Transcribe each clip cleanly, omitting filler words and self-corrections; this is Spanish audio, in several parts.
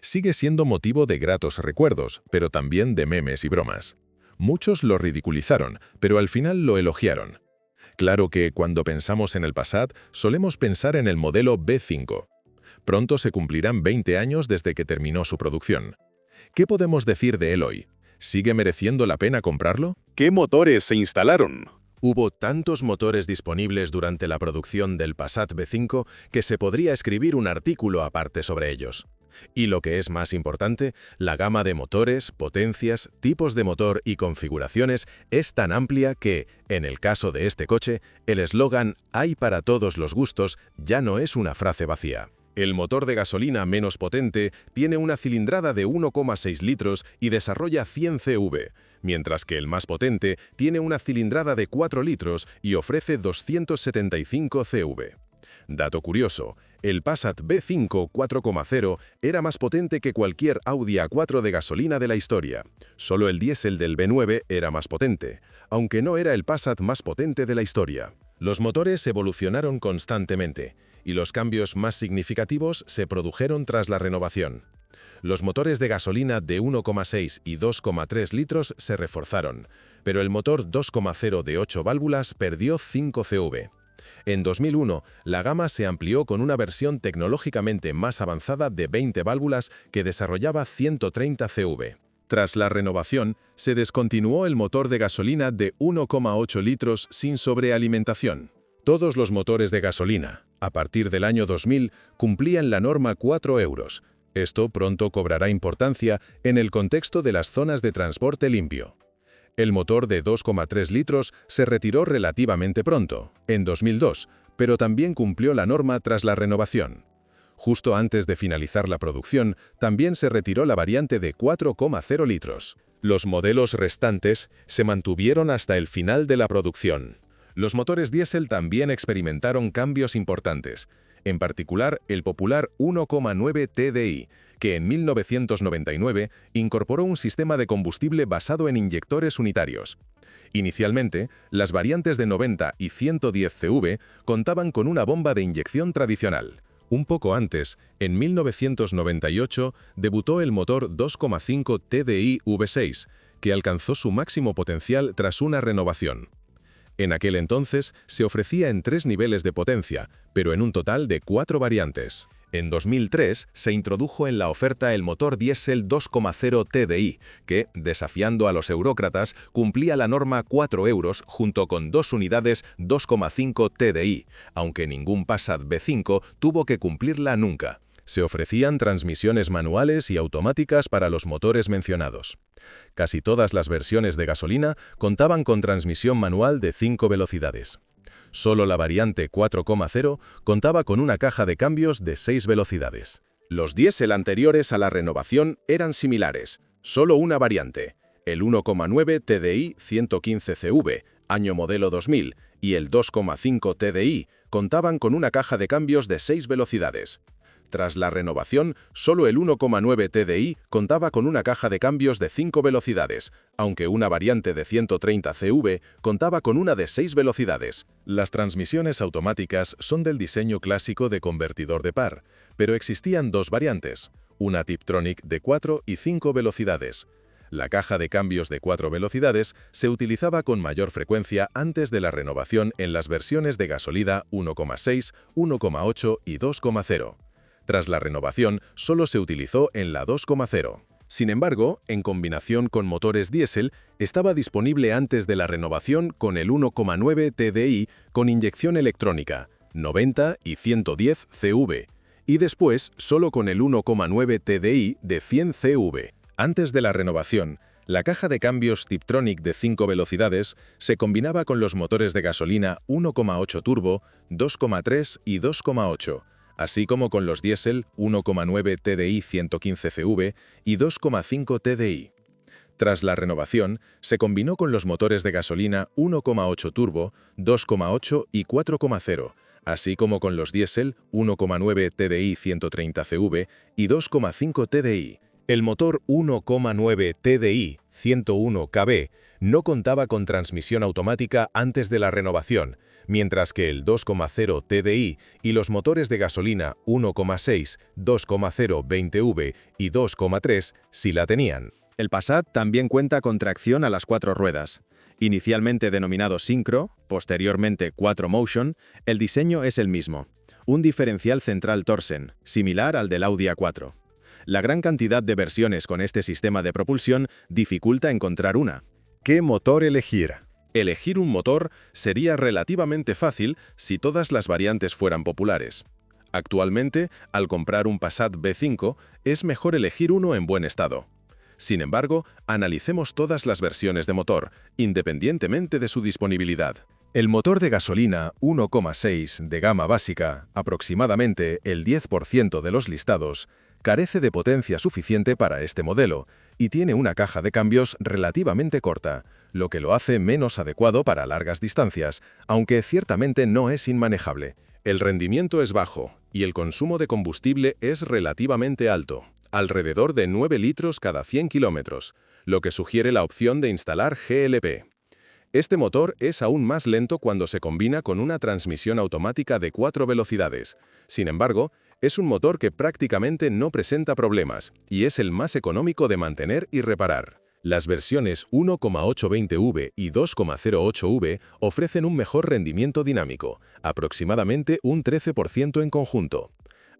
sigue siendo motivo de gratos recuerdos, pero también de memes y bromas. Muchos lo ridiculizaron, pero al final lo elogiaron. Claro que cuando pensamos en el Passat, solemos pensar en el modelo B5. Pronto se cumplirán 20 años desde que terminó su producción. ¿Qué podemos decir de él hoy? ¿Sigue mereciendo la pena comprarlo? ¿Qué motores se instalaron? Hubo tantos motores disponibles durante la producción del Passat B5 que se podría escribir un artículo aparte sobre ellos. Y lo que es más importante, la gama de motores, potencias, tipos de motor y configuraciones es tan amplia que, en el caso de este coche, el eslogan «Hay para todos los gustos» ya no es una frase vacía. El motor de gasolina menos potente tiene una cilindrada de 1,6 litros y desarrolla 100 CV, mientras que el más potente tiene una cilindrada de 4 litros y ofrece 275 CV. Dato curioso, el Passat B5 4,0 era más potente que cualquier Audi A4 de gasolina de la historia. Solo el diésel del B9 era más potente, aunque no era el Passat más potente de la historia. Los motores evolucionaron constantemente, y los cambios más significativos se produjeron tras la renovación. Los motores de gasolina de 1,6 y 2,3 litros se reforzaron, pero el motor 2,0 de 8 válvulas perdió 5 CV. En 2001, la gama se amplió con una versión tecnológicamente más avanzada de 20 válvulas que desarrollaba 130 CV. Tras la renovación, se descontinuó el motor de gasolina de 1,8 litros sin sobrealimentación. Todos los motores de gasolina, a partir del año 2000, cumplían la norma 4 euros. Esto pronto cobrará importancia en el contexto de las zonas de transporte limpio. El motor de 2,3 litros se retiró relativamente pronto, en 2002, pero también cumplió la norma tras la renovación. Justo antes de finalizar la producción, también se retiró la variante de 4,0 litros. Los modelos restantes se mantuvieron hasta el final de la producción. Los motores diésel también experimentaron cambios importantes, en particular el popular 1,9 TDI, que en 1999 incorporó un sistema de combustible basado en inyectores unitarios. Inicialmente, las variantes de 90 y 110 CV contaban con una bomba de inyección tradicional. Un poco antes, en 1998, debutó el motor 2,5 TDI V6, que alcanzó su máximo potencial tras una renovación. En aquel entonces se ofrecía en 3 niveles de potencia, pero en un total de 4 variantes. En 2003 se introdujo en la oferta el motor diésel 2,0 TDI, que, desafiando a los eurócratas, cumplía la norma 4 euros junto con 2 unidades 2,5 TDI, aunque ningún Passat B5 tuvo que cumplirla nunca. Se ofrecían transmisiones manuales y automáticas para los motores mencionados. Casi todas las versiones de gasolina contaban con transmisión manual de 5 velocidades. Solo la variante 4,0 contaba con una caja de cambios de 6 velocidades. Los diésel anteriores a la renovación eran similares, solo una variante, el 1,9 TDI 115 CV, año modelo 2000, y el 2,5 TDI contaban con una caja de cambios de 6 velocidades. Tras la renovación, solo el 1,9 TDI contaba con una caja de cambios de 5 velocidades, aunque una variante de 130 CV contaba con una de 6 velocidades. Las transmisiones automáticas son del diseño clásico de convertidor de par, pero existían 2 variantes, una Tiptronic de 4 y 5 velocidades. La caja de cambios de 4 velocidades se utilizaba con mayor frecuencia antes de la renovación en las versiones de gasolina 1,6, 1,8 y 2,0. Tras la renovación, solo se utilizó en la 2,0. Sin embargo, en combinación con motores diésel, estaba disponible antes de la renovación con el 1,9 TDI con inyección electrónica, 90 y 110 CV, y después solo con el 1,9 TDI de 100 CV. Antes de la renovación, la caja de cambios Tiptronic de 5 velocidades se combinaba con los motores de gasolina 1,8 turbo, 2,3 y 2,8. Así como con los diésel 1,9 TDI 115 CV y 2,5 TDI. Tras la renovación, se combinó con los motores de gasolina 1,8 turbo, 2,8 y 4,0, así como con los diésel 1,9 TDI 130 CV y 2,5 TDI. El motor 1,9 TDI 101 kb no contaba con transmisión automática antes de la renovación, mientras que el 2,0 TDI y los motores de gasolina 1,6, 2,0 20V y 2,3 sí la tenían. El Passat también cuenta con tracción a las 4 ruedas. Inicialmente denominado Syncro, posteriormente 4Motion, el diseño es el mismo. Un diferencial central Torsen, similar al del Audi A4. La gran cantidad de versiones con este sistema de propulsión dificulta encontrar una. ¿Qué motor elegir? Elegir un motor sería relativamente fácil si todas las variantes fueran populares. Actualmente, al comprar un Passat B5, es mejor elegir uno en buen estado. Sin embargo, analicemos todas las versiones de motor, independientemente de su disponibilidad. El motor de gasolina 1,6 de gama básica, aproximadamente el 10% de los listados, carece de potencia suficiente para este modelo y tiene una caja de cambios relativamente corta, lo que lo hace menos adecuado para largas distancias, aunque ciertamente no es inmanejable. El rendimiento es bajo y el consumo de combustible es relativamente alto, alrededor de 9 litros cada 100 kilómetros, lo que sugiere la opción de instalar GLP. Este motor es aún más lento cuando se combina con una transmisión automática de 4 velocidades. Sin embargo, es un motor que prácticamente no presenta problemas y es el más económico de mantener y reparar. Las versiones 1,820V y 2,08V ofrecen un mejor rendimiento dinámico, aproximadamente un 13% en conjunto.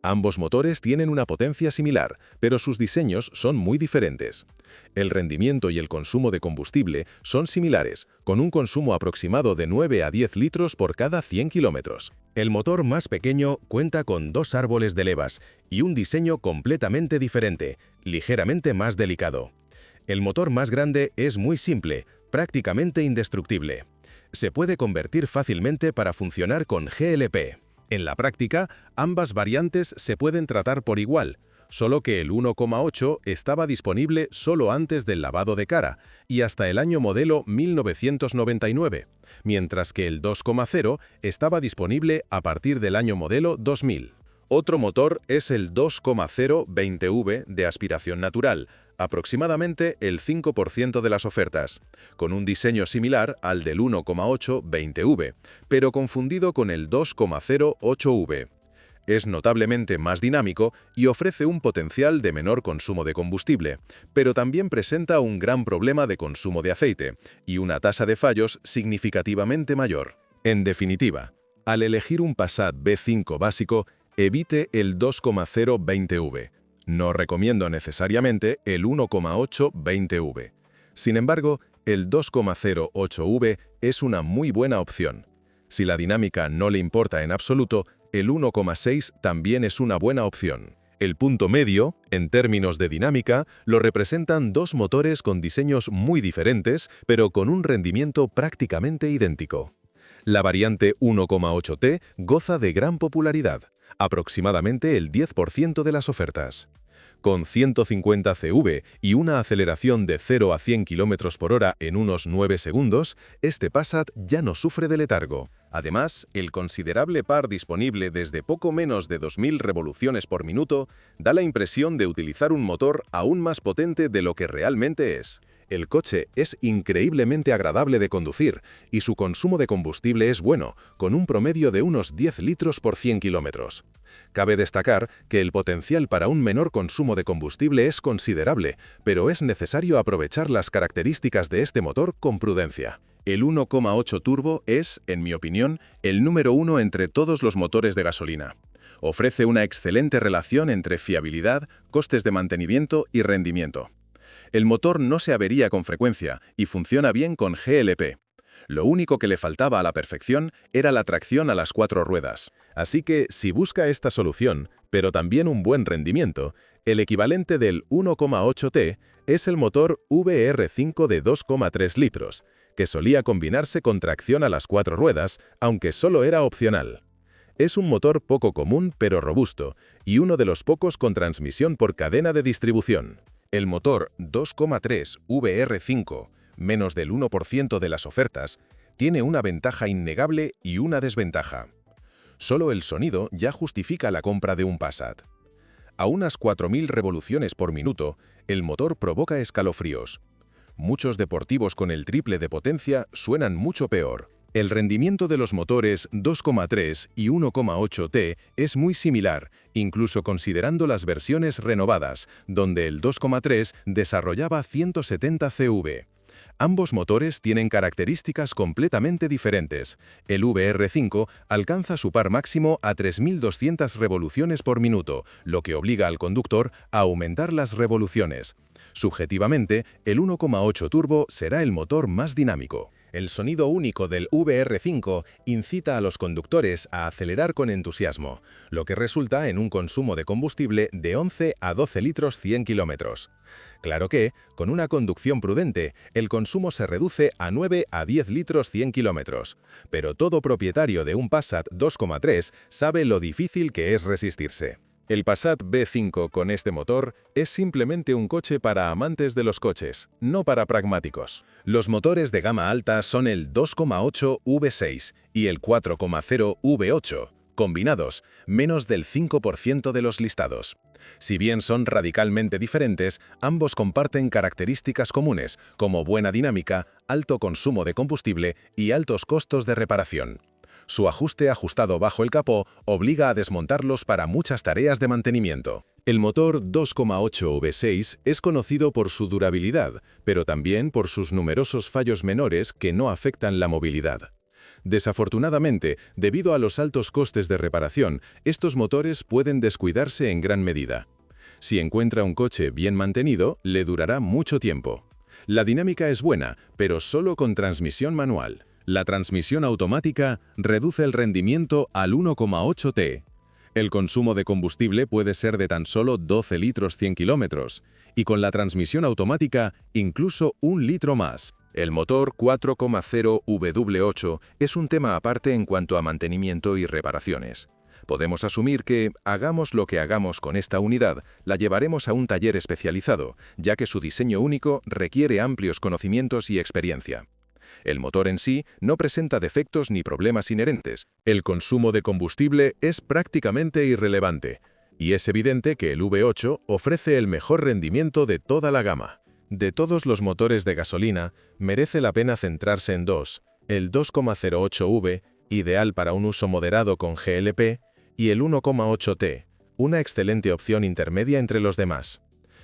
Ambos motores tienen una potencia similar, pero sus diseños son muy diferentes. El rendimiento y el consumo de combustible son similares, con un consumo aproximado de 9 a 10 litros por cada 100 kilómetros. El motor más pequeño cuenta con 2 árboles de levas y un diseño completamente diferente, ligeramente más delicado. El motor más grande es muy simple, prácticamente indestructible. Se puede convertir fácilmente para funcionar con GLP. En la práctica, ambas variantes se pueden tratar por igual, solo que el 1,8 estaba disponible solo antes del lavado de cara y hasta el año modelo 1999, mientras que el 2,0 estaba disponible a partir del año modelo 2000. Otro motor es el 2,0 20V de aspiración natural, aproximadamente el 5% de las ofertas, con un diseño similar al del 1,8 20V, pero confundido con el 2,0 8V. Es notablemente más dinámico y ofrece un potencial de menor consumo de combustible, pero también presenta un gran problema de consumo de aceite y una tasa de fallos significativamente mayor. En definitiva, al elegir un Passat B5 básico, evite el 2,0 20V. No recomiendo necesariamente el 1,8 20V. Sin embargo, el 2,0 8V es una muy buena opción. Si la dinámica no le importa en absoluto, el 1,6 también es una buena opción. El punto medio, en términos de dinámica, lo representan dos motores con diseños muy diferentes, pero con un rendimiento prácticamente idéntico. La variante 1,8T goza de gran popularidad, aproximadamente el 10% de las ofertas. Con 150 CV y una aceleración de 0 a 100 km por hora en unos 9 segundos, este Passat ya no sufre de letargo. Además, el considerable par disponible desde poco menos de 2000 revoluciones por minuto da la impresión de utilizar un motor aún más potente de lo que realmente es. El coche es increíblemente agradable de conducir y su consumo de combustible es bueno, con un promedio de unos 10 litros por 100 kilómetros. Cabe destacar que el potencial para un menor consumo de combustible es considerable, pero es necesario aprovechar las características de este motor con prudencia. El 1,8 turbo es, en mi opinión, el número uno entre todos los motores de gasolina. Ofrece una excelente relación entre fiabilidad, costes de mantenimiento y rendimiento. El motor no se avería con frecuencia y funciona bien con GLP. Lo único que le faltaba a la perfección era la tracción a las 4 ruedas. Así que, si busca esta solución, pero también un buen rendimiento, el equivalente del 1,8T es el motor VR5 de 2,3 litros, que solía combinarse con tracción a las 4 ruedas, aunque solo era opcional. Es un motor poco común pero robusto, y uno de los pocos con transmisión por cadena de distribución. El motor 2,3 VR5, menos del 1% de las ofertas, tiene una ventaja innegable y una desventaja. Solo el sonido ya justifica la compra de un Passat. A unas 4.000 revoluciones por minuto, el motor provoca escalofríos. Muchos deportivos con el triple de potencia suenan mucho peor. El rendimiento de los motores 2,3 y 1,8T es muy similar, incluso considerando las versiones renovadas, donde el 2,3 desarrollaba 170 CV. Ambos motores tienen características completamente diferentes. El VR5 alcanza su par máximo a 3.200 revoluciones por minuto, lo que obliga al conductor a aumentar las revoluciones. Subjetivamente, el 1,8 turbo será el motor más dinámico. El sonido único del VR5 incita a los conductores a acelerar con entusiasmo, lo que resulta en un consumo de combustible de 11 a 12 litros 100 kilómetros. Claro que, con una conducción prudente, el consumo se reduce a 9 a 10 litros 100 kilómetros. Pero todo propietario de un Passat 2,3 sabe lo difícil que es resistirse. El Passat B5 con este motor es simplemente un coche para amantes de los coches, no para pragmáticos. Los motores de gama alta son el 2,8 V6 y el 4,0 V8, combinados, menos del 5% de los listados. Si bien son radicalmente diferentes, ambos comparten características comunes, como buena dinámica, alto consumo de combustible y altos costos de reparación. Su ajuste ajustado bajo el capó obliga a desmontarlos para muchas tareas de mantenimiento. El motor 2,8 V6 es conocido por su durabilidad, pero también por sus numerosos fallos menores que no afectan la movilidad. Desafortunadamente, debido a los altos costes de reparación, estos motores pueden descuidarse en gran medida. Si encuentra un coche bien mantenido, le durará mucho tiempo. La dinámica es buena, pero solo con transmisión manual. La transmisión automática reduce el rendimiento al 1,8T. El consumo de combustible puede ser de tan solo 12 litros 100 kilómetros, y con la transmisión automática incluso 1 litro más. El motor 4,0 W8 es un tema aparte en cuanto a mantenimiento y reparaciones. Podemos asumir que, hagamos lo que hagamos con esta unidad, la llevaremos a un taller especializado, ya que su diseño único requiere amplios conocimientos y experiencia. El motor en sí no presenta defectos ni problemas inherentes. El consumo de combustible es prácticamente irrelevante, y es evidente que el V8 ofrece el mejor rendimiento de toda la gama. De todos los motores de gasolina, merece la pena centrarse en dos: el 2,08V, ideal para un uso moderado con GLP, y el 1,8T, una excelente opción intermedia entre los demás.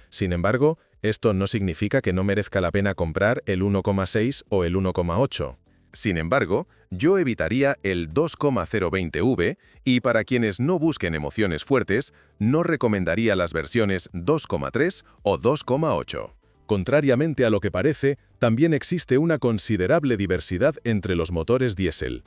Sin embargo, esto no significa que no merezca la pena comprar el 1,6 o el 1,8. Sin embargo, yo evitaría el 2,020V y para quienes no busquen emociones fuertes, no recomendaría las versiones 2,3 o 2,8. Contrariamente a lo que parece, también existe una considerable diversidad entre los motores diésel.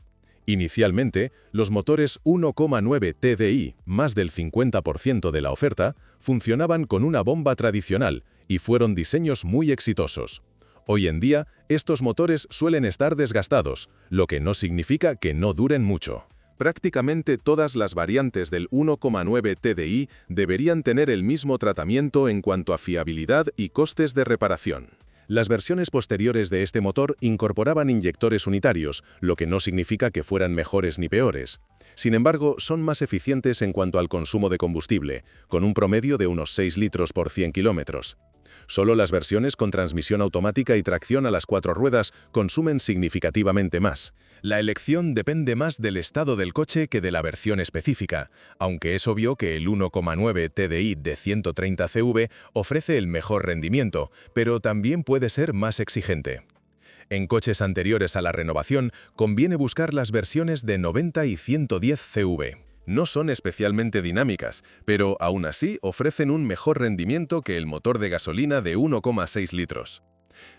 Inicialmente, los motores 1,9 TDI, más del 50% de la oferta, funcionaban con una bomba tradicional y fueron diseños muy exitosos. Hoy en día, estos motores suelen estar desgastados, lo que no significa que no duren mucho. Prácticamente todas las variantes del 1,9 TDI deberían tener el mismo tratamiento en cuanto a fiabilidad y costes de reparación. Las versiones posteriores de este motor incorporaban inyectores unitarios, lo que no significa que fueran mejores ni peores. Sin embargo, son más eficientes en cuanto al consumo de combustible, con un promedio de unos 6 litros por 100 kilómetros. Solo las versiones con transmisión automática y tracción a las 4 ruedas consumen significativamente más. La elección depende más del estado del coche que de la versión específica, aunque es obvio que el 1,9 TDI de 130 CV ofrece el mejor rendimiento, pero también puede ser más exigente. En coches anteriores a la renovación, conviene buscar las versiones de 90 y 110 CV. No son especialmente dinámicas, pero aún así ofrecen un mejor rendimiento que el motor de gasolina de 1,6 litros.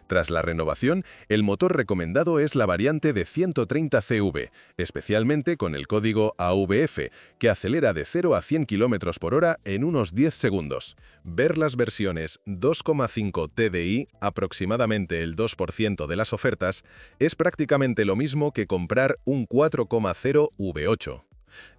Tras la renovación, el motor recomendado es la variante de 130 CV, especialmente con el código AVF, que acelera de 0 a 100 km por hora en unos 10 segundos. Ver las versiones 2,5 TDI, aproximadamente el 2% de las ofertas, es prácticamente lo mismo que comprar un 4,0 V8.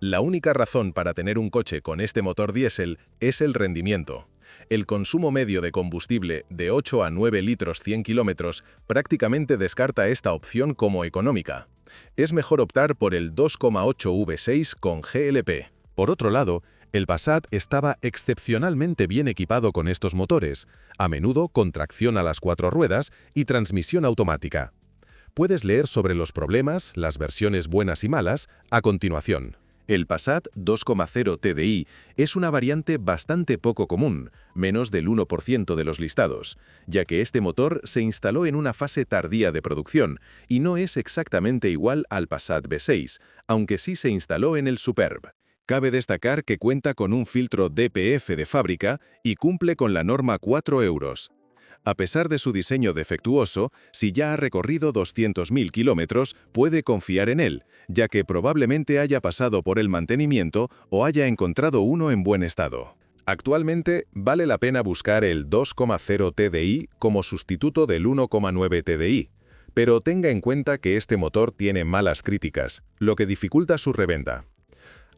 La única razón para tener un coche con este motor diésel es el rendimiento. El consumo medio de combustible de 8 a 9 litros 100 kilómetros prácticamente descarta esta opción como económica. Es mejor optar por el 2,8 V6 con GLP. Por otro lado, El Passat estaba excepcionalmente bien equipado con estos motores, a menudo con tracción a las 4 ruedas y transmisión automática. Puedes leer sobre los problemas, las versiones buenas y malas, a continuación. El Passat 2.0 TDI es una variante bastante poco común, menos del 1% de los listados, ya que este motor se instaló en una fase tardía de producción y no es exactamente igual al Passat V6, aunque sí se instaló en el Superb. Cabe destacar que cuenta con un filtro DPF de fábrica y cumple con la norma 4 euros. A pesar de su diseño defectuoso, si ya ha recorrido 200.000 kilómetros, puede confiar en él, ya que probablemente haya pasado por el mantenimiento o haya encontrado uno en buen estado. Actualmente, vale la pena buscar el 2.0 TDI como sustituto del 1.9 TDI, pero tenga en cuenta que este motor tiene malas críticas, lo que dificulta su reventa.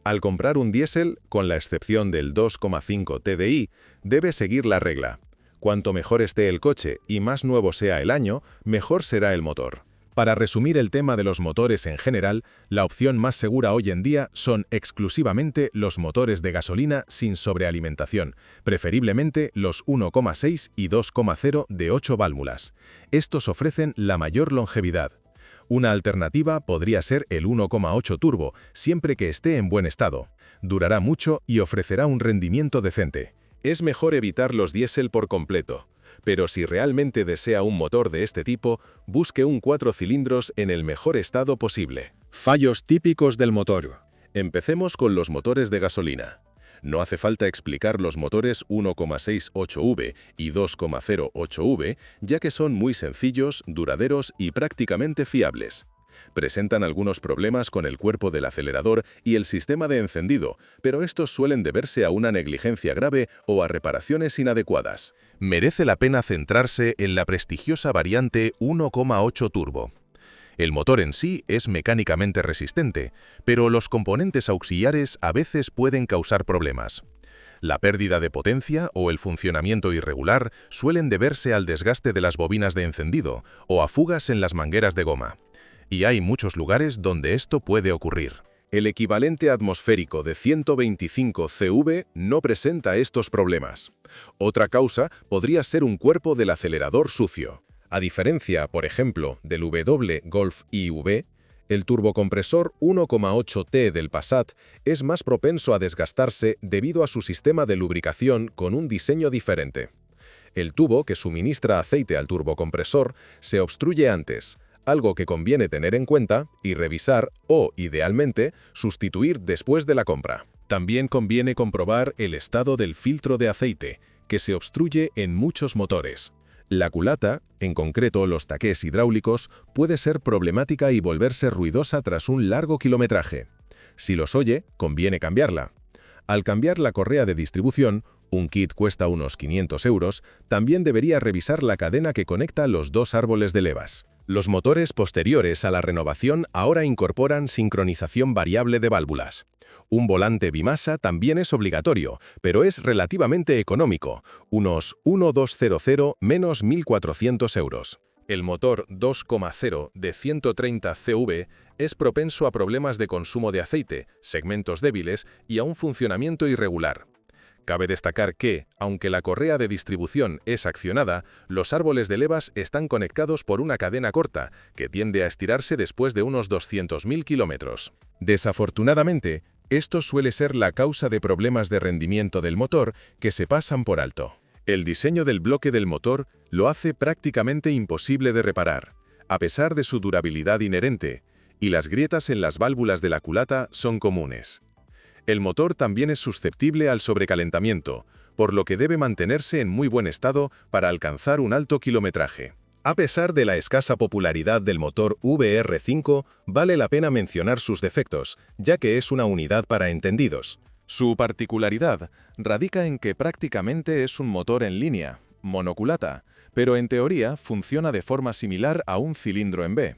Al comprar un diésel, con la excepción del 2.5 TDI, debe seguir la regla. Cuanto mejor esté el coche y más nuevo sea el año, mejor será el motor. Para resumir el tema de los motores en general, la opción más segura hoy en día son exclusivamente los motores de gasolina sin sobrealimentación, preferiblemente los 1.6 y 2.0 de 8 válvulas. Estos ofrecen la mayor longevidad. Una alternativa podría ser el 1.8 turbo, siempre que esté en buen estado. Durará mucho y ofrecerá un rendimiento decente. Es mejor evitar los diésel por completo, pero si realmente desea un motor de este tipo, busque un 4 cilindros en el mejor estado posible. Fallos típicos del motor. Empecemos con los motores de gasolina. No hace falta explicar los motores 1.68V y 2.08V, ya que son muy sencillos, duraderos y prácticamente fiables. Presentan algunos problemas con el cuerpo del acelerador y el sistema de encendido, pero estos suelen deberse a una negligencia grave o a reparaciones inadecuadas. Merece la pena centrarse en la prestigiosa variante 1.8 turbo. El motor en sí es mecánicamente resistente, pero los componentes auxiliares a veces pueden causar problemas. La pérdida de potencia o el funcionamiento irregular suelen deberse al desgaste de las bobinas de encendido o a fugas en las mangueras de goma. Y hay muchos lugares donde esto puede ocurrir. El equivalente atmosférico de 125 CV no presenta estos problemas. Otra causa podría ser un cuerpo del acelerador sucio. A diferencia, por ejemplo, del W Golf IV, el turbocompresor 1.8T del Passat es más propenso a desgastarse debido a su sistema de lubricación con un diseño diferente. El tubo que suministra aceite al turbocompresor se obstruye antes, algo que conviene tener en cuenta y revisar o, idealmente, sustituir después de la compra. También conviene comprobar el estado del filtro de aceite, que se obstruye en muchos motores. La culata, en concreto los taqués hidráulicos, puede ser problemática y volverse ruidosa tras un largo kilometraje. Si los oye, conviene cambiarla. Al cambiar la correa de distribución, un kit cuesta unos 500 euros, también debería revisar la cadena que conecta los dos árboles de levas. Los motores posteriores a la renovación ahora incorporan sincronización variable de válvulas. Un volante bimasa también es obligatorio, pero es relativamente económico, unos 1.200 menos 1.400 euros. El motor 2.0 de 130 CV es propenso a problemas de consumo de aceite, segmentos débiles y a un funcionamiento irregular. Cabe destacar que, aunque la correa de distribución es accionada, los árboles de levas están conectados por una cadena corta, que tiende a estirarse después de unos 200.000 kilómetros. Desafortunadamente, esto suele ser la causa de problemas de rendimiento del motor que se pasan por alto. El diseño del bloque del motor lo hace prácticamente imposible de reparar, a pesar de su durabilidad inherente, y las grietas en las válvulas de la culata son comunes. El motor también es susceptible al sobrecalentamiento, por lo que debe mantenerse en muy buen estado para alcanzar un alto kilometraje. A pesar de la escasa popularidad del motor VR5, vale la pena mencionar sus defectos, ya que es una unidad para entendidos. Su particularidad radica en que prácticamente es un motor en línea, monoculata, pero en teoría funciona de forma similar a un cilindro en B.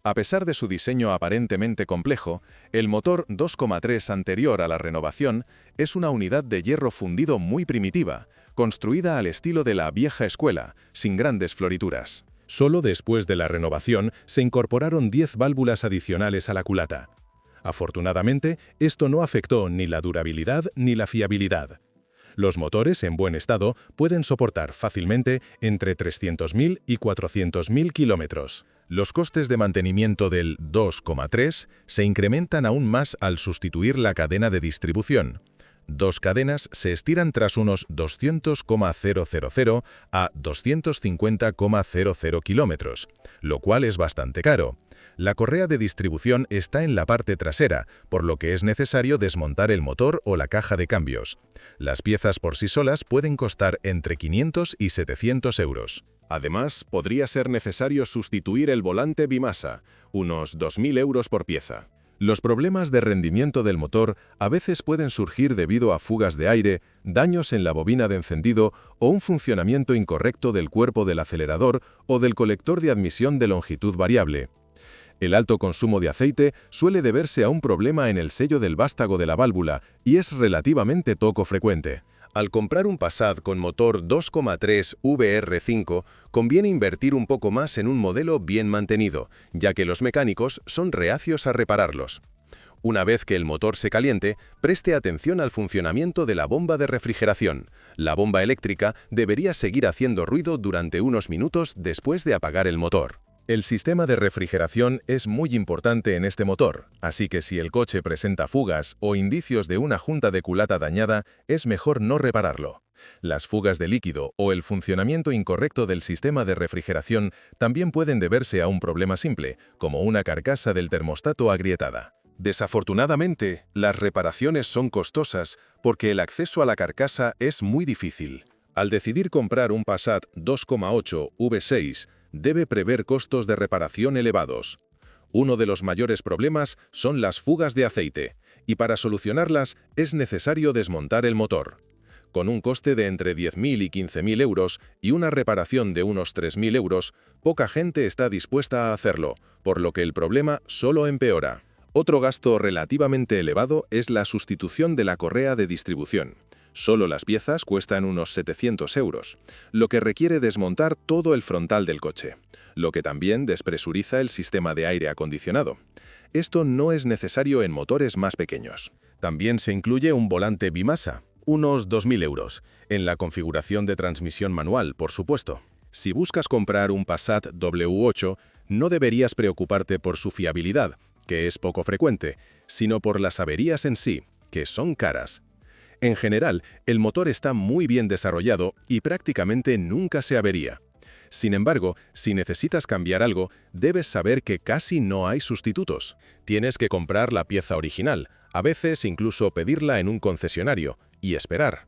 A pesar de su diseño aparentemente complejo, el motor 2.3 anterior a la renovación es una unidad de hierro fundido muy primitiva, construida al estilo de la vieja escuela, sin grandes florituras. Solo después de la renovación se incorporaron 10 válvulas adicionales a la culata. Afortunadamente, esto no afectó ni la durabilidad ni la fiabilidad. Los motores en buen estado pueden soportar fácilmente entre 300.000 y 400.000 kilómetros. Los costes de mantenimiento del 2,3 se incrementan aún más al sustituir la cadena de distribución. Dos cadenas se estiran tras unos 200,000 a 250,00 kilómetros, lo cual es bastante caro. La correa de distribución está en la parte trasera, por lo que es necesario desmontar el motor o la caja de cambios. Las piezas por sí solas pueden costar entre 500 y 700 euros. Además, podría ser necesario sustituir el volante bimasa, unos 2.000 euros por pieza. Los problemas de rendimiento del motor a veces pueden surgir debido a fugas de aire, daños en la bobina de encendido o un funcionamiento incorrecto del cuerpo del acelerador o del colector de admisión de longitud variable. El alto consumo de aceite suele deberse a un problema en el sello del vástago de la válvula y es relativamente poco frecuente. Al comprar un Passat con motor 2,3 VR5, conviene invertir un poco más en un modelo bien mantenido, ya que los mecánicos son reacios a repararlos. Una vez que el motor se caliente, preste atención al funcionamiento de la bomba de refrigeración. La bomba eléctrica debería seguir haciendo ruido durante unos minutos después de apagar el motor. El sistema de refrigeración es muy importante en este motor, así que si el coche presenta fugas o indicios de una junta de culata dañada, es mejor no repararlo. Las fugas de líquido o el funcionamiento incorrecto del sistema de refrigeración también pueden deberse a un problema simple, como una carcasa del termostato agrietada. Desafortunadamente, las reparaciones son costosas porque el acceso a la carcasa es muy difícil. Al decidir comprar un Passat 2,8 V6, debe prever costos de reparación elevados. Uno de los mayores problemas son las fugas de aceite, y para solucionarlas es necesario desmontar el motor. Con un coste de entre 10.000 y 15.000 euros y una reparación de unos 3.000 euros, poca gente está dispuesta a hacerlo, por lo que el problema solo empeora. Otro gasto relativamente elevado es la sustitución de la correa de distribución. Solo las piezas cuestan unos 700 euros, lo que requiere desmontar todo el frontal del coche, lo que también despresuriza el sistema de aire acondicionado. Esto no es necesario en motores más pequeños. También se incluye un volante bimasa, unos 2.000 euros, en la configuración de transmisión manual, por supuesto. Si buscas comprar un Passat W8, no deberías preocuparte por su fiabilidad, que es poco frecuente, sino por las averías en sí, que son caras. En general, el motor está muy bien desarrollado y prácticamente nunca se avería. Sin embargo, si necesitas cambiar algo, debes saber que casi no hay sustitutos. Tienes que comprar la pieza original, a veces incluso pedirla en un concesionario, y esperar.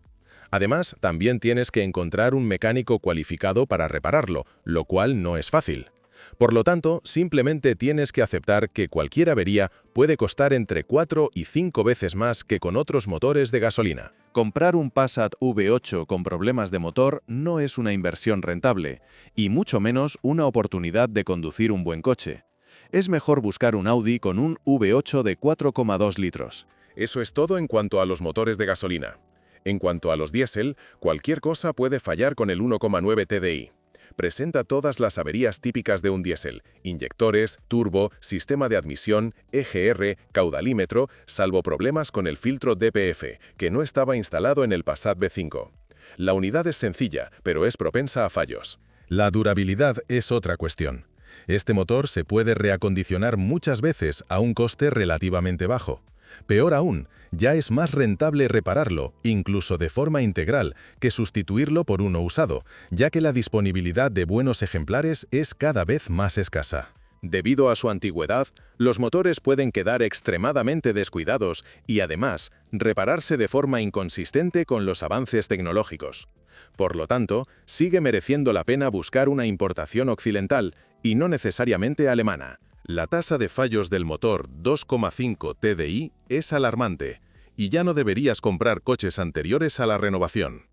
Además, también tienes que encontrar un mecánico cualificado para repararlo, lo cual no es fácil. Por lo tanto, simplemente tienes que aceptar que cualquier avería puede costar entre 4 y 5 veces más que con otros motores de gasolina. Comprar un Passat V8 con problemas de motor no es una inversión rentable, y mucho menos una oportunidad de conducir un buen coche. Es mejor buscar un Audi con un V8 de 4,2 litros. Eso es todo en cuanto a los motores de gasolina. En cuanto a los diésel, cualquier cosa puede fallar con el 1,9 TDI. Presenta todas las averías típicas de un diésel: inyectores, turbo, sistema de admisión, EGR, caudalímetro, salvo problemas con el filtro DPF, que no estaba instalado en el Passat B5. La unidad es sencilla, pero es propensa a fallos. La durabilidad es otra cuestión. Este motor se puede reacondicionar muchas veces a un coste relativamente bajo. Peor aún, ya es más rentable repararlo, incluso de forma integral, que sustituirlo por uno usado, ya que la disponibilidad de buenos ejemplares es cada vez más escasa. Debido a su antigüedad, los motores pueden quedar extremadamente descuidados y, además, repararse de forma inconsistente con los avances tecnológicos. Por lo tanto, sigue mereciendo la pena buscar una importación occidental, y no necesariamente alemana. La tasa de fallos del motor 2,5 TDI es alarmante, y ya no deberías comprar coches anteriores a la renovación.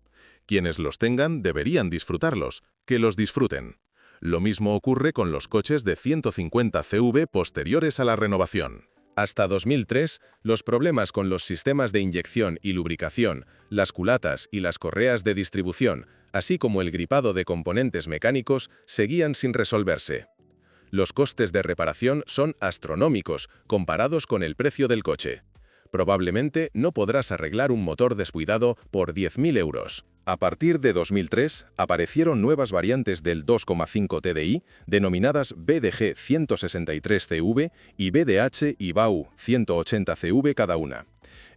Quienes los tengan deberían disfrutarlos, que los disfruten. Lo mismo ocurre con los coches de 150 CV posteriores a la renovación. Hasta 2003, los problemas con los sistemas de inyección y lubricación, las culatas y las correas de distribución, así como el gripado de componentes mecánicos, seguían sin resolverse. Los costes de reparación son astronómicos comparados con el precio del coche. Probablemente no podrás arreglar un motor descuidado por 10.000 euros. A partir de 2003, aparecieron nuevas variantes del 2,5 TDI, denominadas BDG 163CV y BDH y BAU 180CV cada una.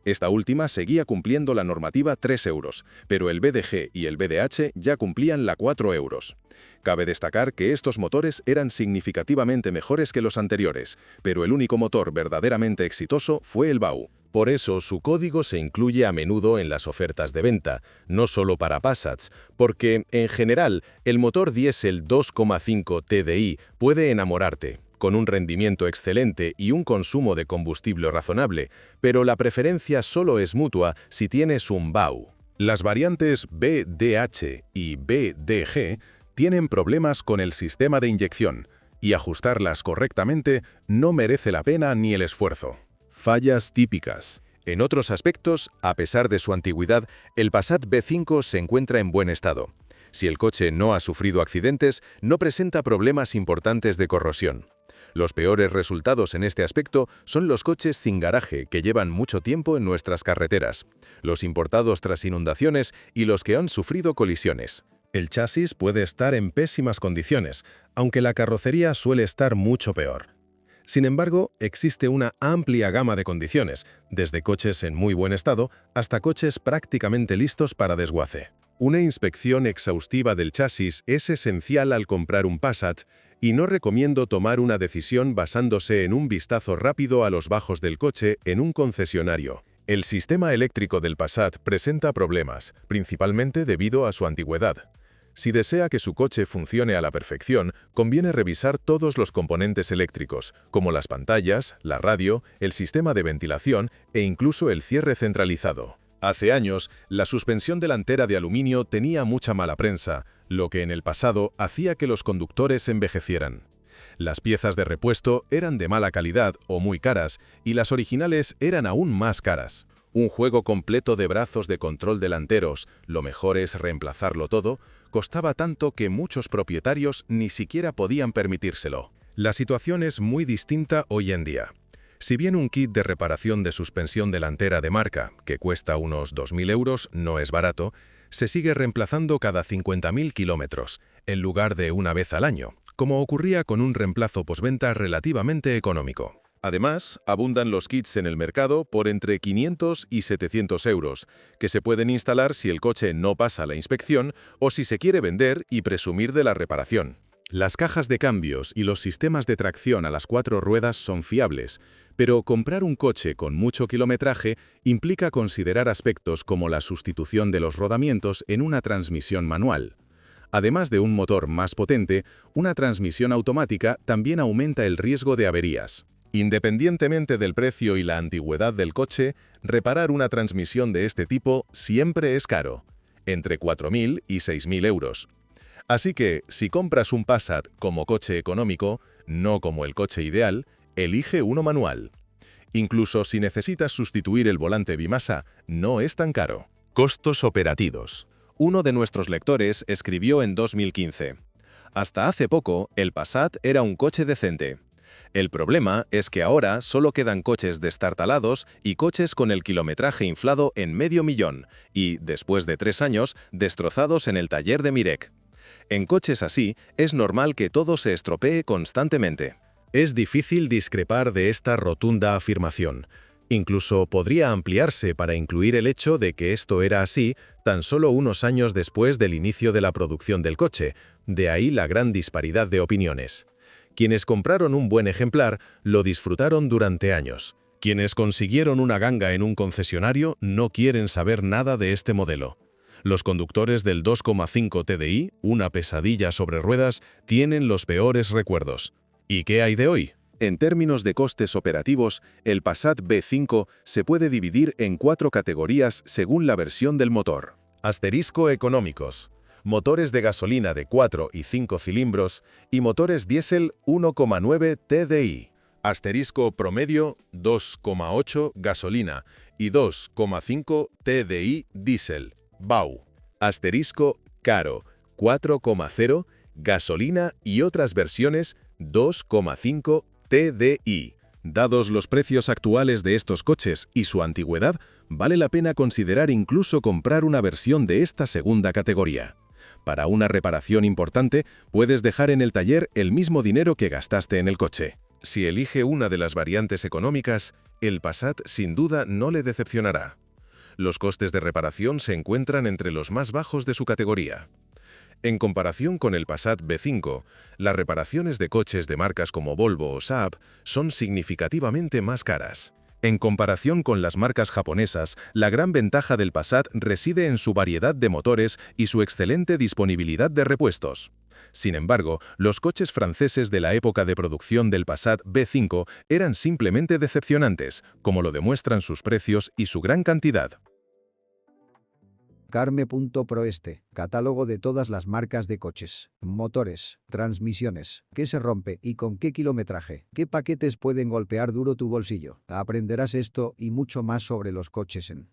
Esta última seguía cumpliendo la normativa 3 euros, pero el BDG y el BDH ya cumplían la 4 euros. Cabe destacar que estos motores eran significativamente mejores que los anteriores, pero el único motor verdaderamente exitoso fue el BAU. Por eso su código se incluye a menudo en las ofertas de venta, no solo para Passats, porque, en general, el motor diésel 2,5 TDI puede enamorarte, con un rendimiento excelente y un consumo de combustible razonable, pero la preferencia solo es mutua si tienes un BAU. Las variantes BDH y BDG tienen problemas con el sistema de inyección, y ajustarlas correctamente no merece la pena ni el esfuerzo. Fallas típicas. En otros aspectos, a pesar de su antigüedad, el Passat B5 se encuentra en buen estado. Si el coche no ha sufrido accidentes, no presenta problemas importantes de corrosión. Los peores resultados en este aspecto son los coches sin garaje que llevan mucho tiempo en nuestras carreteras, los importados tras inundaciones y los que han sufrido colisiones. El chasis puede estar en pésimas condiciones, aunque la carrocería suele estar mucho peor. Sin embargo, existe una amplia gama de condiciones, desde coches en muy buen estado hasta coches prácticamente listos para desguace. Una inspección exhaustiva del chasis es esencial al comprar un Passat, y no recomiendo tomar una decisión basándose en un vistazo rápido a los bajos del coche en un concesionario. El sistema eléctrico del Passat presenta problemas, principalmente debido a su antigüedad. Si desea que su coche funcione a la perfección, conviene revisar todos los componentes eléctricos, como las pantallas, la radio, el sistema de ventilación e incluso el cierre centralizado. Hace años, la suspensión delantera de aluminio tenía mucha mala prensa, lo que en el pasado hacía que los conductores envejecieran. Las piezas de repuesto eran de mala calidad o muy caras, y las originales eran aún más caras. Un juego completo de brazos de control delanteros, lo mejor es reemplazarlo todo, costaba tanto que muchos propietarios ni siquiera podían permitírselo. La situación es muy distinta hoy en día. Si bien un kit de reparación de suspensión delantera de marca, que cuesta unos 2.000 euros, no es barato, se sigue reemplazando cada 50.000 kilómetros, en lugar de una vez al año, como ocurría con un reemplazo postventa relativamente económico. Además, abundan los kits en el mercado por entre 500 y 700 euros, que se pueden instalar si el coche no pasa la inspección o si se quiere vender y presumir de la reparación. Las cajas de cambios y los sistemas de tracción a las 4 ruedas son fiables, pero comprar un coche con mucho kilometraje implica considerar aspectos como la sustitución de los rodamientos en una transmisión manual. Además de un motor más potente, una transmisión automática también aumenta el riesgo de averías. Independientemente del precio y la antigüedad del coche, reparar una transmisión de este tipo siempre es caro, entre 4.000 y 6.000 euros. Así que, si compras un Passat como coche económico, no como el coche ideal, elige uno manual. Incluso si necesitas sustituir el volante bimasa, no es tan caro. Costos operativos. Uno de nuestros lectores escribió en 2015: «Hasta hace poco, el Passat era un coche decente. El problema es que ahora solo quedan coches destartalados y coches con el kilometraje inflado en $500.000 y, después de 3 años, destrozados en el taller de Mirek. En coches así, es normal que todo se estropee constantemente». Es difícil discrepar de esta rotunda afirmación. Incluso podría ampliarse para incluir el hecho de que esto era así tan solo unos años después del inicio de la producción del coche, de ahí la gran disparidad de opiniones. Quienes compraron un buen ejemplar lo disfrutaron durante años. Quienes consiguieron una ganga en un concesionario no quieren saber nada de este modelo. Los conductores del 2,5 TDI, una pesadilla sobre ruedas, tienen los peores recuerdos. ¿Y qué hay de hoy? En términos de costes operativos, el Passat B5 se puede dividir en 4 categorías según la versión del motor. Asterisco económicos. Motores de gasolina de 4 y 5 cilindros y motores diésel 1,9 TDI. Asterisco promedio 2,8 gasolina y 2,5 TDI diésel. BAU. Asterisco caro 4,0 gasolina y otras versiones 2,5 TDI. Dados los precios actuales de estos coches y su antigüedad, vale la pena considerar incluso comprar una versión de esta segunda categoría. Para una reparación importante, puedes dejar en el taller el mismo dinero que gastaste en el coche. Si elige una de las variantes económicas, el Passat sin duda no le decepcionará. Los costes de reparación se encuentran entre los más bajos de su categoría. En comparación con el Passat B5, las reparaciones de coches de marcas como Volvo o Saab son significativamente más caras. En comparación con las marcas japonesas, la gran ventaja del Passat reside en su variedad de motores y su excelente disponibilidad de repuestos. Sin embargo, los coches franceses de la época de producción del Passat B5 eran simplemente decepcionantes, como lo demuestran sus precios y su gran cantidad. Carme.proeste, catálogo de todas las marcas de coches, motores, transmisiones, qué se rompe y con qué kilometraje, qué paquetes pueden golpear duro tu bolsillo. Aprenderás esto y mucho más sobre los coches en